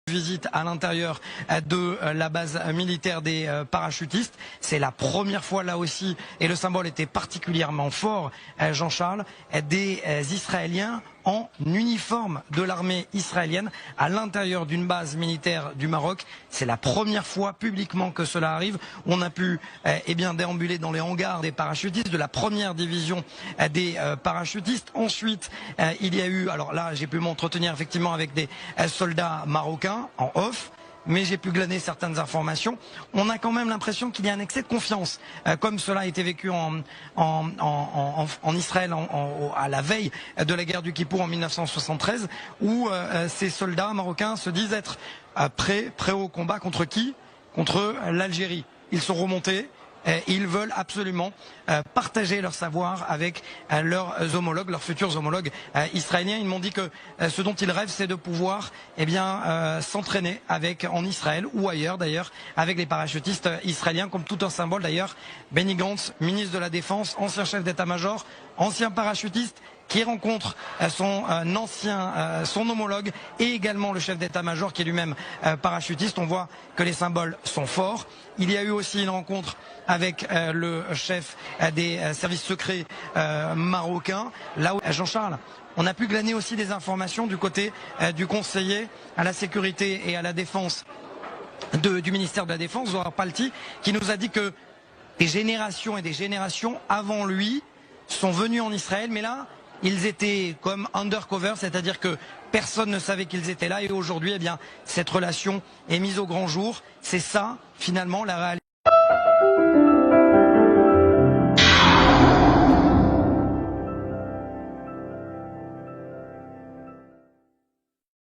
Visite à l'intérieur de la base militaire des parachutistes. C'est la première fois là aussi, et le symbole était particulièrement fort, Jean-Charles, des Israéliens en uniforme de l'armée israélienne à l'intérieur d'une base militaire du Maroc. C'est la première fois publiquement que cela arrive. On a pu déambuler dans les hangars des parachutistes, de la première division des parachutistes. Ensuite, il y a eu, alors là j'ai pu m'entretenir effectivement avec des soldats marocains en off, mais j'ai pu glaner certaines informations. On a quand même l'impression qu'il y a un excès de confiance, comme cela a été vécu en Israël à la veille de la guerre du Kippour en 1973, où ces soldats marocains se disent être prêts au combat contre qui? Contre l'Algérie. Ils sont remontés. Ils veulent absolument partager leur savoir avec leurs homologues, leurs futurs homologues israéliens. Ils m'ont dit que ce dont ils rêvent, c'est de pouvoir s'entraîner en Israël ou ailleurs d'ailleurs avec les parachutistes israéliens, comme tout un symbole d'ailleurs. Benny Gantz, ministre de la Défense, ancien chef d'état-major, ancien parachutiste, qui rencontre son homologue et également le chef d'état-major qui est lui-même parachutiste. On voit que les symboles sont forts. Il y a eu aussi une rencontre avec le chef des services secrets marocains. Là où Jean-Charles, on a pu glaner aussi des informations du côté du conseiller à la sécurité et à la défense du ministère de la Défense, Zohar Palti, qui nous a dit que des générations et des générations avant lui sont venus en Israël, mais là, ils étaient comme undercover, c'est-à-dire que personne ne savait qu'ils étaient là, et aujourd'hui, cette relation est mise au grand jour. C'est ça, finalement, la réalité.